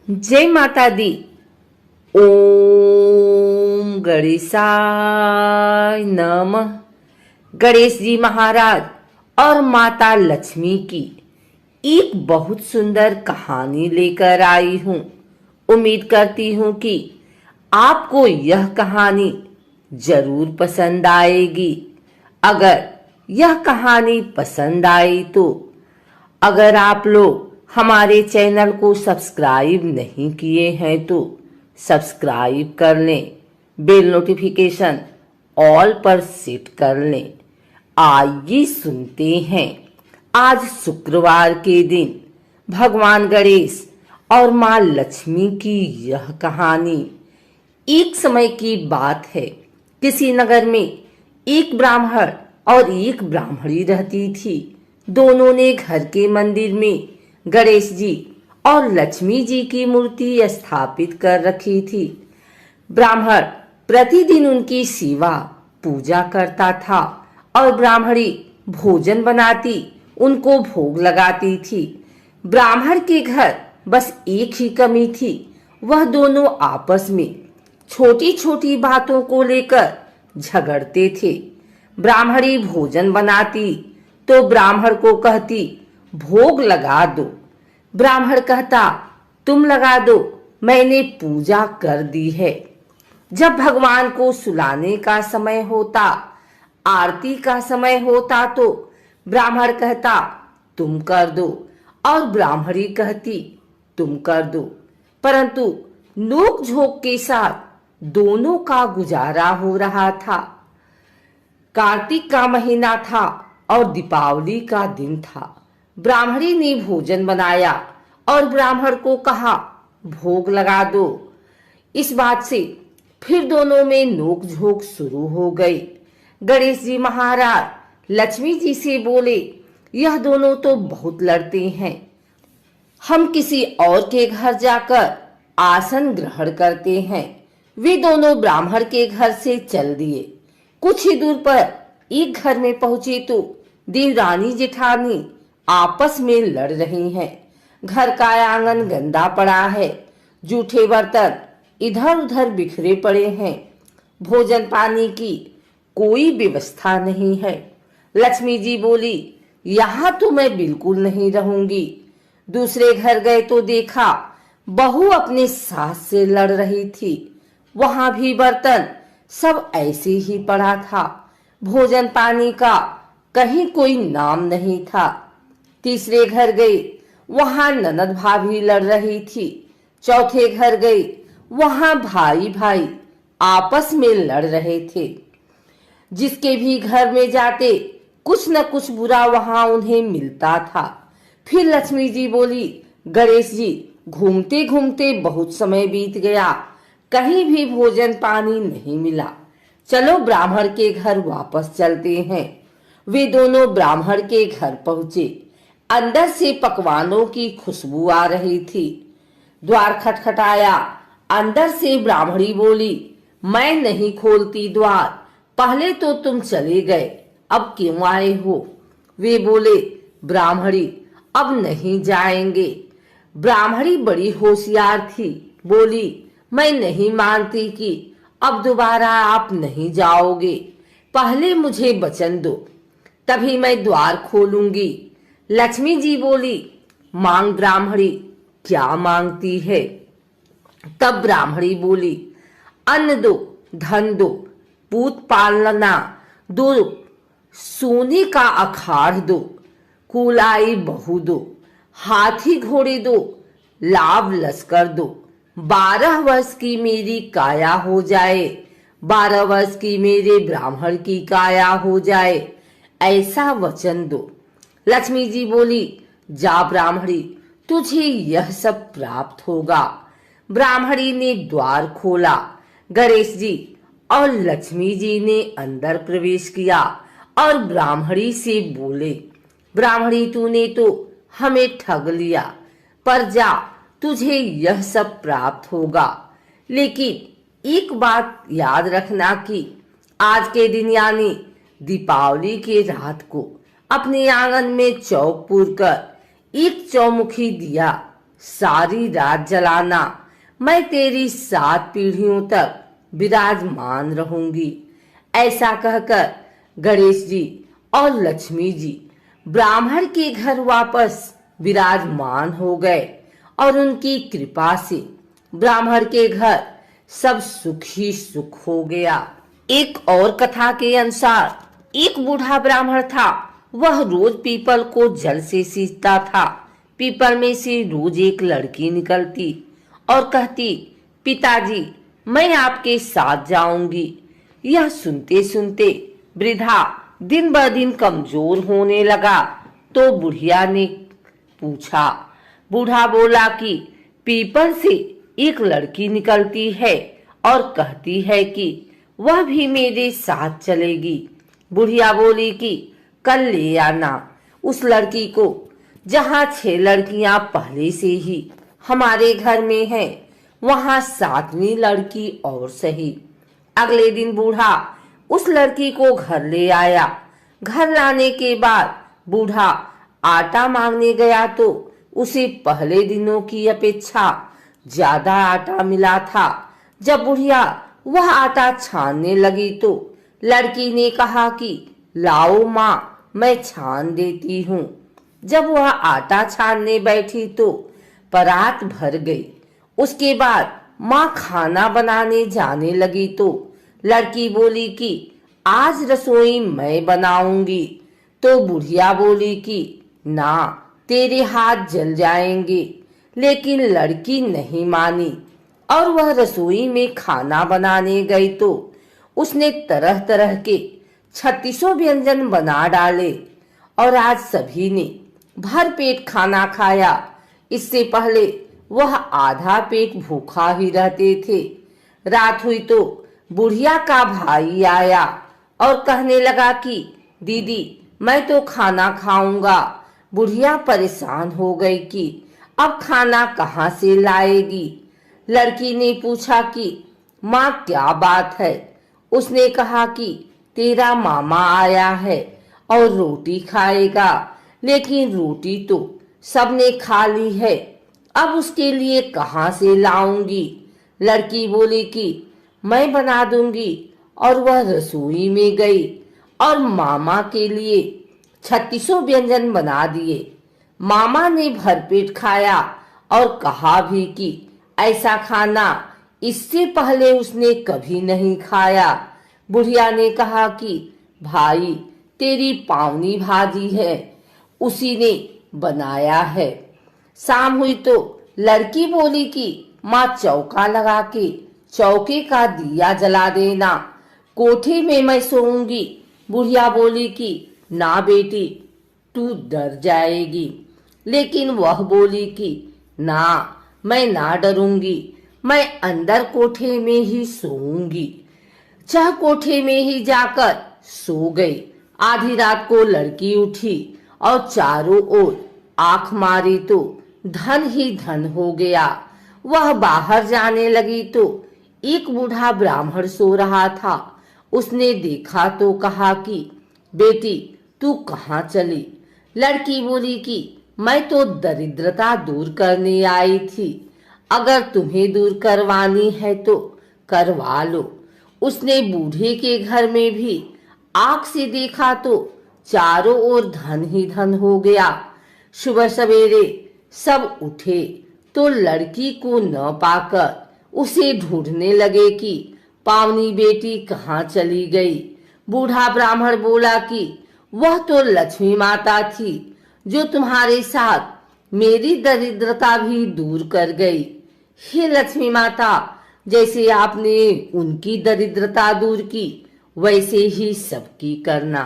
जय माता दी। ओम गणेशाय नमः। गणेश जी महाराज और माता लक्ष्मी की एक बहुत सुंदर कहानी लेकर आई हूँ। उम्मीद करती हूँ कि आपको यह कहानी जरूर पसंद आएगी। अगर यह कहानी पसंद आई तो अगर आप लोग हमारे चैनल को सब्सक्राइब नहीं किए हैं तो सब्सक्राइब कर लें, बेल नोटिफिकेशन ऑल पर सेट कर लें। आइए सुनते हैं आज शुक्रवार के दिन भगवान गणेश और माँ लक्ष्मी की यह कहानी। एक समय की बात है, किसी नगर में एक ब्राह्मण और एक ब्राह्मणी रहती थी। दोनों ने घर के मंदिर में गणेश जी और लक्ष्मी जी की मूर्ति स्थापित कर रखी थी। ब्राह्मण प्रतिदिन उनकी सेवा पूजा करता था और ब्राह्मणी भोजन बनाती, उनको भोग लगाती थी। ब्राह्मण के घर बस एक ही कमी थी, वह दोनों आपस में छोटी छोटी बातों को लेकर झगड़ते थे। ब्राह्मणी भोजन बनाती तो ब्राह्मण को कहती भोग लगा दो। ब्राह्मण कहता तुम लगा दो, मैंने पूजा कर दी है। जब भगवान को सुलाने का समय होता, आरती का समय होता तो ब्राह्मण कहता तुम कर दो और ब्राह्मणी कहती तुम कर दो। परंतु नोक झोंक के साथ दोनों का गुजारा हो रहा था। कार्तिक का महीना था और दीपावली का दिन था। ब्राह्मणी ने भोजन बनाया और ब्राह्मण को कहा भोग लगा दो। इस बात से फिर दोनों में नोक झोंक शुरू हो गई। गणेश जी महाराज लक्ष्मी जी से बोले यह दोनों तो बहुत लड़ते हैं, हम किसी और के घर जाकर आसन ग्रहण करते हैं। वे दोनों ब्राह्मण के घर से चल दिए। कुछ ही दूर पर एक घर में पहुंचे तो देवरानी जेठानी आपस में लड़ रही हैं। घर का आंगन गंदा पड़ा है, जूठे बर्तन इधर उधर बिखरे पड़े हैं, भोजन पानी की कोई व्यवस्था नहीं है। लक्ष्मी जी बोली यहाँ तो मैं बिल्कुल नहीं रहूंगी। दूसरे घर गए तो देखा बहू अपने सास से लड़ रही थी। वहां भी बर्तन सब ऐसे ही पड़ा था, भोजन पानी का कहीं कोई नाम नहीं था। तीसरे घर गई, वहां ननद भाभी लड़ रही थी। चौथे घर गई, वहां भाई भाई आपस में लड़ रहे थे। जिसके भी घर में जाते कुछ न कुछ बुरा वहां उन्हें मिलता था। फिर लक्ष्मी जी बोली गणेश जी घूमते घूमते बहुत समय बीत गया, कहीं भी भोजन पानी नहीं मिला, चलो ब्राह्मण के घर वापस चलते हैं। वे दोनों ब्राह्मण के घर पहुंचे। अंदर से पकवानों की खुशबू आ रही थी। द्वार खटखटाया। अंदर से ब्राह्मणी बोली मैं नहीं खोलती द्वार, पहले तो तुम चले गए, अब क्यों आए हो? वे बोले ब्राह्मणी अब नहीं जाएंगे। ब्राह्मणी बड़ी होशियार थी, बोली मैं नहीं मानती कि अब दोबारा आप नहीं जाओगे, पहले मुझे वचन दो तभी मैं द्वार खोलूंगी। लक्ष्मी जी बोली मांग ब्राह्मणी, क्या मांगती है? तब ब्राह्मणी बोली अन्न दो, धन दो, पूत पालना दो, सोने का अखाड़ दो, कुलाई बहू दो, हाथी घोड़े दो, लाभ लश्कर दो, 12 वर्ष की मेरी काया हो जाए, 12 वर्ष की मेरे ब्राह्मण की काया हो जाए, ऐसा वचन दो। लक्ष्मी जी बोली जा ब्राह्मणी, तुझे यह सब प्राप्त होगा। ब्राह्मणी ने द्वार खोला। गणेश जी और लक्ष्मी जी ने अंदर प्रवेश किया और ब्राह्मणी से बोले ब्राह्मणी तूने तो हमें ठग लिया, पर जा तुझे यह सब प्राप्त होगा। लेकिन एक बात याद रखना कि आज के दिन यानी दीपावली के रात को अपने आंगन में चौक पूर कर एक चौमुखी दिया सारी रात जलाना, मैं तेरी 7 पीढ़ियों तक विराजमान रहूंगी। ऐसा कहकर गणेश जी और लक्ष्मी जी ब्राह्मण के घर वापस विराजमान हो गए और उनकी कृपा से ब्राह्मण के घर सब सुख ही सुख हो गया। एक और कथा के अनुसार एक बूढ़ा ब्राह्मण था। वह रोज पीपल को जल से सींचता था। पीपल में से रोज एक लड़की निकलती और कहती, पिताजी मैं आपके साथ जाऊंगी। यह सुनते सुनते वृद्धा दिन ब दिन कमजोर होने लगा। तो बुढ़िया ने पूछा। बूढ़ा बोला कि पीपल से एक लड़की निकलती है और कहती है कि वह भी मेरे साथ चलेगी। बुढ़िया बोली कि कल ले आना उस लड़की को, जहाँ 6 लड़कियां पहले से ही हमारे घर में हैं, वहाँ 7वीं लड़की और सही। अगले दिन बूढ़ा उस लड़की को घर ले आया। घर लाने के बाद बूढ़ा आटा मांगने गया तो उसे पहले दिनों की अपेक्षा ज्यादा आटा मिला था। जब बुढ़िया वह आटा छानने लगी तो लड़की ने कहा कि लाओ माँ, मैं छान देती हूँ। जब वह आटा छानने बैठी तो परात भर गई। उसके बाद माँ खाना बनाने जाने लगी तो लड़की बोली कि आज रसोई मैं बनाऊंगी। तो बुढ़िया बोली कि ना, तेरे हाथ जल जाएंगे। लेकिन लड़की नहीं मानी और वह रसोई में खाना बनाने गई तो उसने तरह तरह के 36 व्यंजन बना डाले और आज सभी ने भर पेट खाना खाया। इससे पहले वह आधा पेट भूखा ही रहते थे। रात हुई तो बुढ़िया का भाई आया और कहने लगा कि दीदी मैं तो खाना खाऊंगा। बुढ़िया परेशान हो गई कि अब खाना कहाँ से लाएगी। लड़की ने पूछा कि माँ क्या बात है। उसने कहा कि तेरा मामा आया है और रोटी खाएगा, लेकिन रोटी तो सबने खा ली है, अब उसके लिए कहाँ से लाऊंगी। लड़की बोली कि मैं बना दूंगी और वह रसोई में गई और मामा के लिए 36 व्यंजन बना दिए। मामा ने भरपेट खाया और कहा भी कि ऐसा खाना इससे पहले उसने कभी नहीं खाया। बुढ़िया ने कहा कि भाई तेरी पावनी भाजी है, उसी ने बनाया है। शाम हुई तो लड़की बोली कि माँ चौका लगा के चौके का दिया जला देना, कोठे में मैं सोऊंगी। बुढ़िया बोली कि ना बेटी, तू डर जाएगी। लेकिन वह बोली कि ना, मैं ना डरूंगी, मैं अंदर कोठे में ही सोऊंगी। चाह कोठे में ही जाकर सो गई। आधी रात को लड़की उठी और चारों ओर आंख मारी तो धन ही धन हो गया। वह बाहर जाने लगी तो एक बूढ़ा ब्राह्मण सो रहा था। उसने देखा तो कहा कि बेटी तू कहाँ चली। लड़की बोली कि मैं तो दरिद्रता दूर करने आई थी, अगर तुम्हें दूर करवानी है तो करवा लो। उसने बूढ़े के घर में भी आंख से देखा तो चारों ओर धन ही धन हो गया। सुबह सवेरे सब उठे तो लड़की को न पाकर उसे ढूंढने लगे कि पावनी बेटी कहाँ चली गई। बूढ़ा ब्राह्मण बोला कि वह तो लक्ष्मी माता थी, जो तुम्हारे साथ मेरी दरिद्रता भी दूर कर गई। हे लक्ष्मी माता, जैसे आपने उनकी दरिद्रता दूर की, वैसे ही सबकी करना।